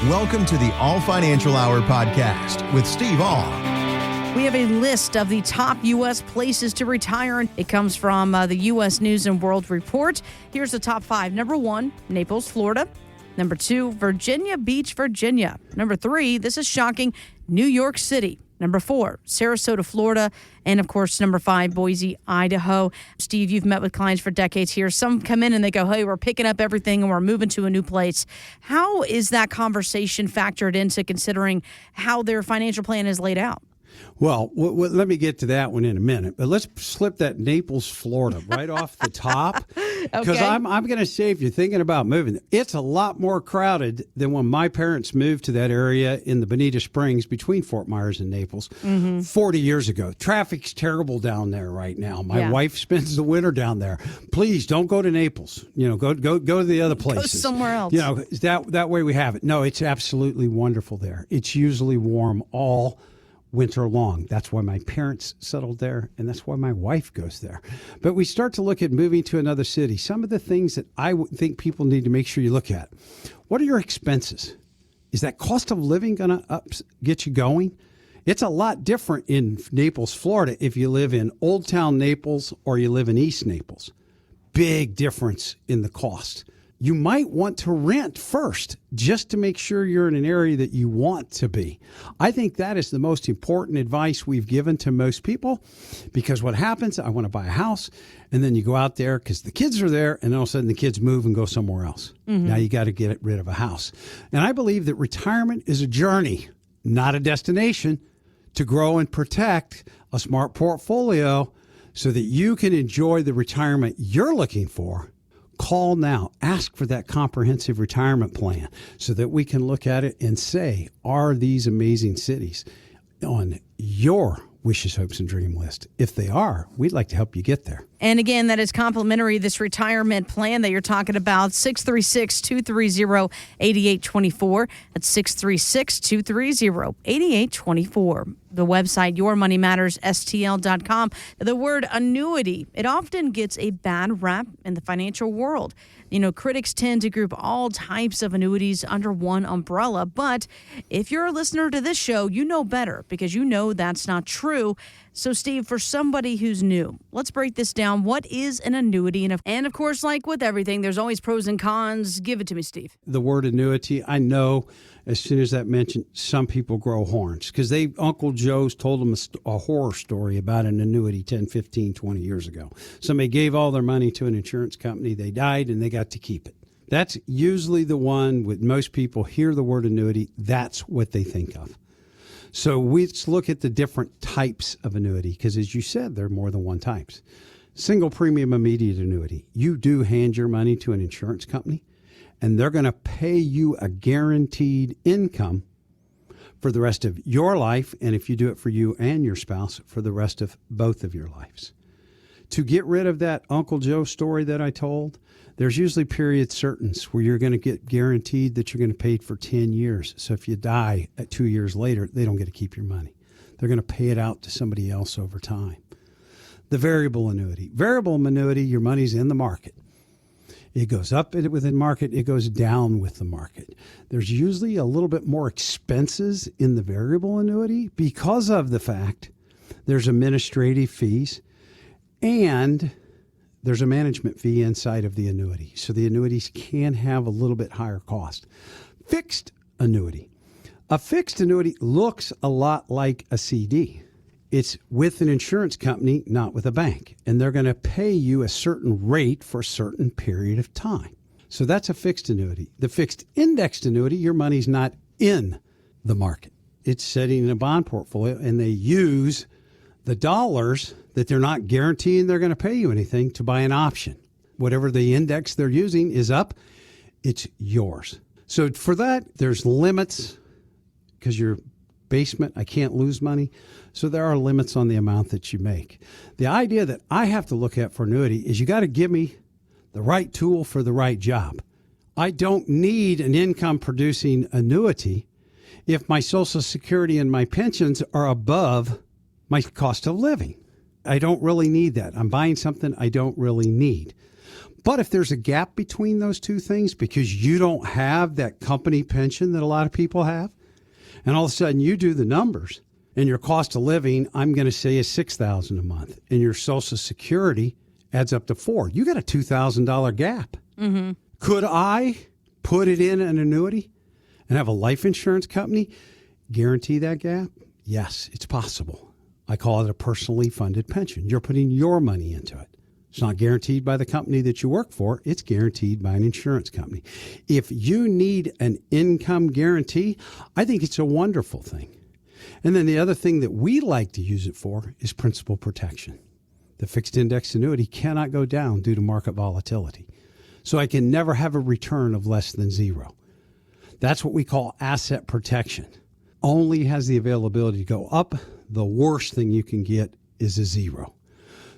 Welcome to the All Financial Hour podcast with Steve All. We have a list of the top U.S. places to retire. It comes from the U.S. News and World Report. Here's the top 5. Number 1, Naples, Florida. Number 2, Virginia Beach, Virginia. Number 3, this is shocking, New York City. Number 4, Sarasota, Florida. And, of course, number 5, Boise, Idaho. Steve, you've met with clients for decades here. Some come in and they go, hey, we're picking up everything and we're moving to a new place. How is that conversation factored into considering how their financial plan is laid out? Well, let me get to that one in a minute. But let's slip that Naples, Florida right off the top. Because Okay. I'm going to say, if you're thinking about moving, it's a lot more crowded than when my parents moved to that area in the Bonita Springs between Fort Myers and Naples 40 years ago. Traffic's terrible down there right now. My wife spends the winter down there. Please don't go to Naples. Go to the other places. Go somewhere else. That way we have it. No, it's absolutely wonderful there. It's usually warm all winter long. That's why my parents settled there, and that's why my wife goes there. But we start to look at moving to another city. Some of the things that I think people need to make sure you look at. What are your expenses? Is that cost of living going to get you going? It's a lot different in Naples, Florida, if you live in Old Town Naples or you live in East Naples. Big difference in the cost. You might want to rent first just to make sure you're in an area that you want to be. I think that is the most important advice we've given to most people, because what happens, I want to buy a house, and then you go out there because the kids are there, and all of a sudden the kids move and go somewhere else. Now you got to get rid of a house. And I believe that retirement is a journey, not a destination, to grow and protect a smart portfolio so that you can enjoy the retirement you're looking for. Call now. Ask for that comprehensive retirement plan so that we can look at it and say, are these amazing cities on your wishes, hopes, and dream list? If they are, we'd like to help you get there. And again, that is complimentary, this retirement plan that you're talking about, 636-230-8824. That's 636-230-8824. The website, yourmoneymattersstl.com. The word annuity, it often gets a bad rap in the financial world. Critics tend to group all types of annuities under one umbrella. But if you're a listener to this show, you know better, because you know that's not true. So, Steve, for somebody who's new, let's break this down. What is an annuity? And of course, like with everything, there's always pros and cons. Give it to me, Steve. The word annuity, I know as soon as that mentioned, some people grow horns because Uncle Joe's told them a horror story about an annuity 10, 15, 20 years ago. Somebody gave all their money to an insurance company. They died and they got to keep it. That's usually the one with most people hear the word annuity. That's what they think of. So let's look at the different types of annuity, because as you said, there are more than one types. Single premium immediate annuity. You do hand your money to an insurance company, and they're going to pay you a guaranteed income for the rest of your life, and if you do it for you and your spouse, for the rest of both of your lives. To get rid of that Uncle Joe story that I told, there's usually period certains where you're going to get guaranteed that you're going to pay for 10 years. So if you die at 2 years later, they don't get to keep your money. They're going to pay it out to somebody else over time. The variable annuity. Variable annuity, your money's in the market. It goes up with the market. It goes down with the market. There's usually a little bit more expenses in the variable annuity because of the fact there's administrative fees and there's a management fee inside of the annuity. So the annuities can have a little bit higher cost. Fixed annuity. A fixed annuity looks a lot like a CD. It's with an insurance company, not with a bank. And they're going to pay you a certain rate for a certain period of time. So that's a fixed annuity. The fixed indexed annuity, your money's not in the market. It's sitting in a bond portfolio, and they use the dollars that they're not guaranteeing they're going to pay you anything to buy an option. Whatever the index they're using is up, it's yours. So for that, there's limits because your basement, I can't lose money. So there are limits on the amount that you make. The idea that I have to look at for annuity is you got to give me the right tool for the right job. I don't need an income producing annuity if my Social Security and my pensions are above my cost of living. I don't really need that. I'm buying something I don't really need. But if there's a gap between those two things because you don't have that company pension that a lot of people have, and all of a sudden you do the numbers and your cost of living, I'm going to say, is $6,000 a month, and your Social Security adds up to $4,000. You got a $2,000 gap. Mm-hmm. Could I put it in an annuity and have a life insurance company guarantee that gap? Yes, it's possible. I call it a personally funded pension. You're putting your money into it. It's not guaranteed by the company that you work for. It's guaranteed by an insurance company. If you need an income guarantee, I think it's a wonderful thing. And then the other thing that we like to use it for is principal protection. The fixed index annuity cannot go down due to market volatility. So I can never have a return of less than zero. That's what we call asset protection. Only has the availability to go up. The worst thing you can get is a zero.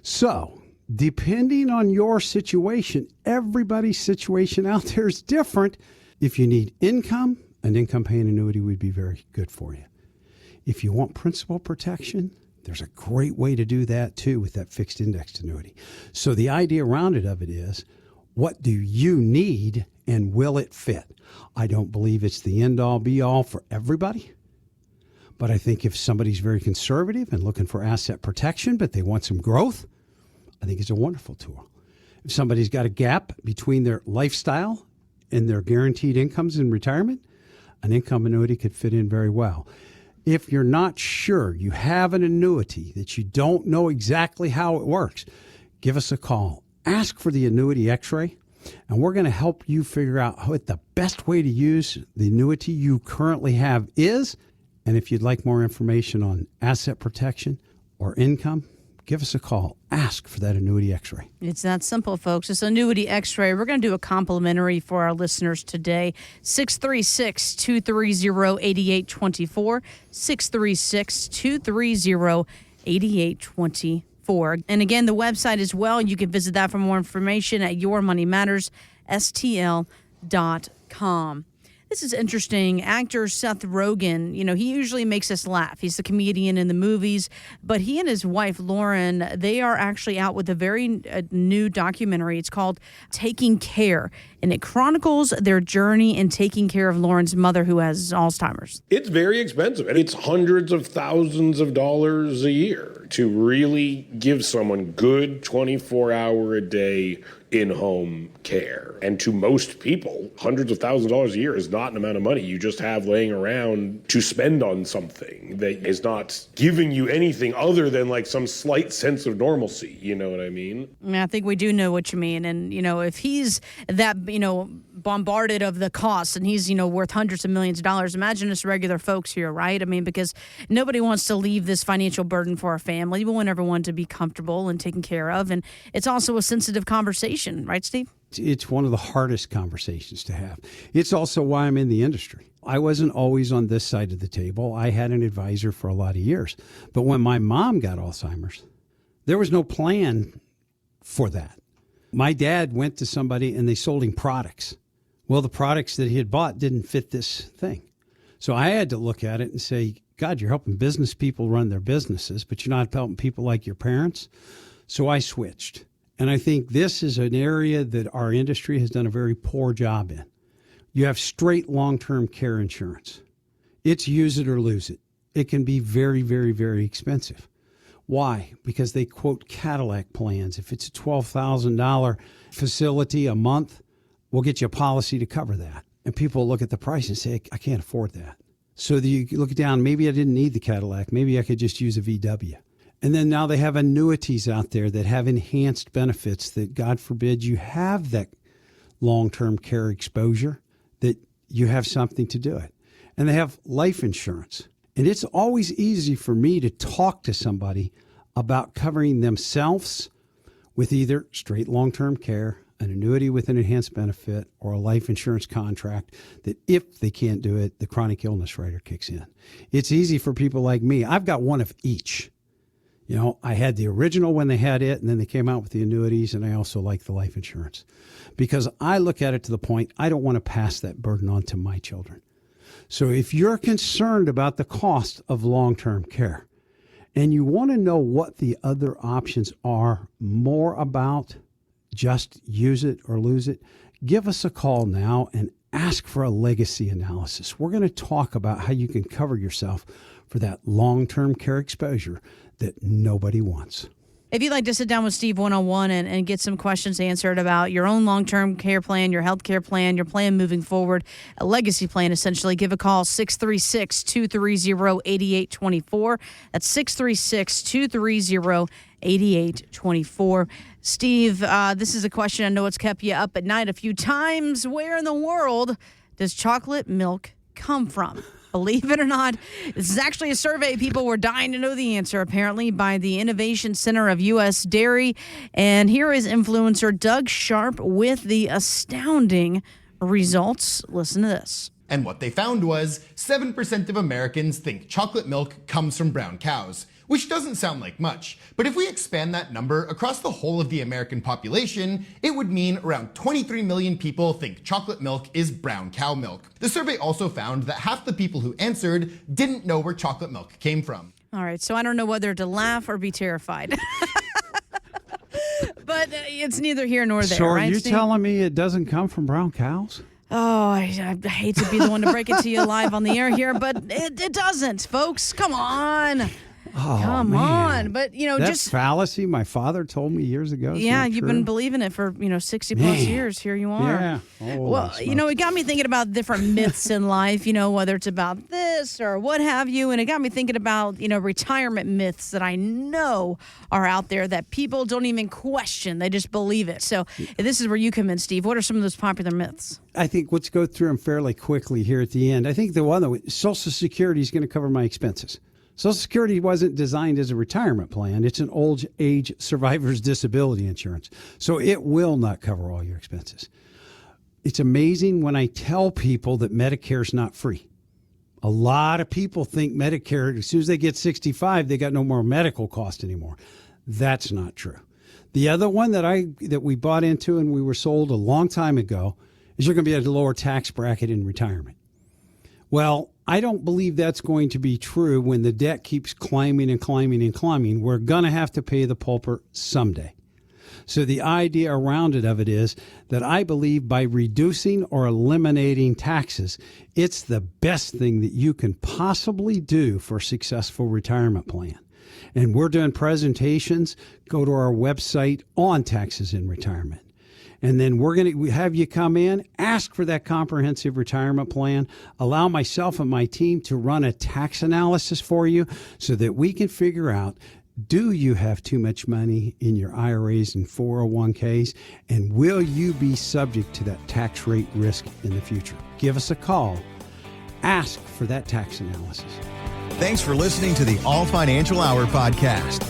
So, depending on your situation, everybody's situation out there is different. If you need income, an income paying annuity would be very good for you. If you want principal protection, there's a great way to do that too with that fixed indexed annuity. So the idea around it is, what do you need and will it fit? I don't believe it's the end all be all for everybody. But I think if somebody's very conservative and looking for asset protection, but they want some growth, I think it's a wonderful tool. If somebody's got a gap between their lifestyle and their guaranteed incomes in retirement, an income annuity could fit in very well. If you're not sure, you have an annuity that you don't know exactly how it works, give us a call. Ask for the annuity x-ray, and we're going to help you figure out what the best way to use the annuity you currently have is. And if you'd like more information on asset protection or income, give us a call. Ask for that annuity x-ray. It's that simple, folks. It's annuity x-ray. We're going to do a complimentary for our listeners today. 636-230-8824. 636-230-8824. And again, the website as well. You can visit that for more information at yourmoneymattersstl.com. This is interesting. Actor Seth Rogen, he usually makes us laugh. He's the comedian in the movies, but he and his wife, Lauren, they are actually out with a very new documentary. It's called Taking Care, and it chronicles their journey in taking care of Lauren's mother who has Alzheimer's. It's very expensive, and it's hundreds of thousands of dollars a year to really give someone good 24-hour-a-day in-home care. And to most people, hundreds of thousands of dollars a year is not an amount of money you just have laying around to spend on something that is not giving you anything other than like some slight sense of normalcy. You know what I mean? I think we do know what you mean. And, if he's that, bombarded of the costs and he's, worth hundreds of millions of dollars, imagine us regular folks here, right? I mean, because nobody wants to leave this financial burden for a family. We want everyone to be comfortable and taken care of. And it's also a sensitive conversation, right, Steve? It's one of the hardest conversations to have. It's also why I'm in the industry. I wasn't always on this side of the table. I had an advisor for a lot of years. But when my mom got Alzheimer's, there was no plan for that. My dad went to somebody and they sold him products. Well, the products that he had bought didn't fit this thing. So I had to look at it and say, God, you're helping business people run their businesses, but you're not helping people like your parents. So I switched. And I think this is an area that our industry has done a very poor job in. You have straight long-term care insurance. It's use it or lose it. It can be very, very, very expensive. Why? Because they quote Cadillac plans. If it's a $12,000 facility a month, we'll get you a policy to cover that. And people look at the price and say, I can't afford that. So you look down, maybe I didn't need the Cadillac. Maybe I could just use a VW. And then now they have annuities out there that have enhanced benefits that, God forbid, you have that long-term care exposure, that you have something to do it. And they have life insurance. And it's always easy for me to talk to somebody about covering themselves with either straight long-term care, an annuity with an enhanced benefit, or a life insurance contract that if they can't do it, the chronic illness rider kicks in. It's easy for people like me. I've got one of each. I had the original when they had it, and then they came out with the annuities, and I also like the life insurance because I look at it to the point I don't want to pass that burden on to my children. So if you're concerned about the cost of long-term care and you want to know what the other options are more about, just use it or lose it, give us a call now and ask for a legacy analysis. We're going to talk about how you can cover yourself for that long-term care exposure that nobody wants. If you'd like to sit down with Steve one-on-one and get some questions answered about your own long-term care plan, your health care plan, your plan moving forward, a legacy plan, essentially, give a call, 636-230-8824. That's 636-230-8824. Steve, this is a question I know it's kept you up at night a few times. Where in the world does chocolate milk come from? Believe it or not, this is actually a survey people were dying to know the answer, apparently, by the Innovation Center of U.S. Dairy. And here is influencer Doug Sharp with the astounding results. Listen to this. And what they found was 7% of Americans think chocolate milk comes from brown cows, which doesn't sound like much. But if we expand that number across the whole of the American population, it would mean around 23 million people think chocolate milk is brown cow milk. The survey also found that half the people who answered didn't know where chocolate milk came from. All right, so I don't know whether to laugh or be terrified. But it's neither here nor there, so are right, you Steve? telling me it doesn't come from brown cows? Oh, I hate to be the one to break it to you live on the air here, but it doesn't, folks. Come on. Oh, Come man. on. But, That's just fallacy my father told me years ago. Yeah, you've been believing it for, 60 plus years. Here you are. Yeah. Well, it got me thinking about different myths in life, whether it's about this or what have you. And it got me thinking about, retirement myths that I know are out there that people don't even question. They just believe it. So this is where you come in, Steve. What are some of those popular myths? I think let's go through them fairly quickly here at the end. I think the one that Social Security is going to cover my expenses. Social Security wasn't designed as a retirement plan. It's an old age survivor's disability insurance. So it will not cover all your expenses. It's amazing when I tell people that Medicare is not free. A lot of people think Medicare, as soon as they get 65, they got no more medical cost anymore. That's not true. The other one that we bought into and we were sold a long time ago is you're going to be at a lower tax bracket in retirement. Well, I don't believe that's going to be true when the debt keeps climbing and climbing and climbing. We're going to have to pay the pulper someday. So the idea around it is that I believe by reducing or eliminating taxes, it's the best thing that you can possibly do for a successful retirement plan. And we're doing presentations. Go to our website on taxes in retirement. And then we're going to have you come in, ask for that comprehensive retirement plan, allow myself and my team to run a tax analysis for you so that we can figure out, do you have too much money in your IRAs and 401ks, and will you be subject to that tax rate risk in the future? Give us a call. Ask for that tax analysis. Thanks for listening to the All Financial Hour podcast.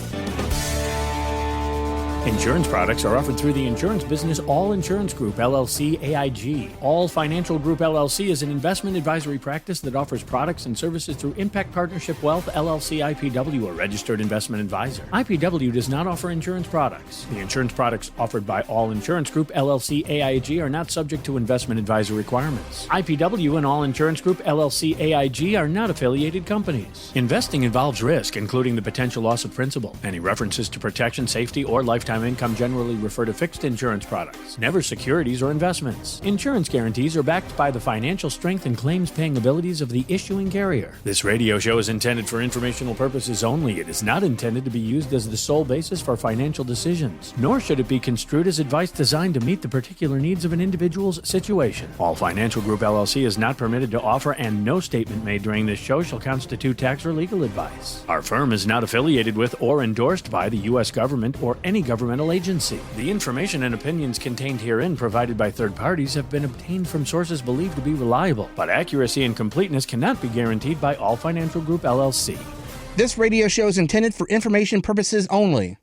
Insurance products are offered through the insurance business All Insurance Group, LLC, AIG. All Financial Group, LLC is an investment advisory practice that offers products and services through Impact Partnership Wealth, LLC, IPW, a registered investment advisor. IPW does not offer insurance products. The insurance products offered by All Insurance Group, LLC, AIG are not subject to investment advisor requirements. IPW and All Insurance Group, LLC, AIG are not affiliated companies. Investing involves risk, including the potential loss of principal. Any references to protection, safety, or lifetime income generally refer to fixed insurance products, never securities or investments. Insurance guarantees are backed by the financial strength and claims-paying abilities of the issuing carrier. This radio show is intended for informational purposes only. It is not intended to be used as the sole basis for financial decisions, nor should it be construed as advice designed to meet the particular needs of an individual's situation. All Financial Group, LLC is not permitted to offer, and no statement made during this show shall constitute tax or legal advice. Our firm is not affiliated with or endorsed by the U.S. government or any governmental agency. The information and opinions contained herein provided by third parties have been obtained from sources believed to be reliable, but accuracy and completeness cannot be guaranteed by All Financial Group, LLC. This radio show is intended for information purposes only.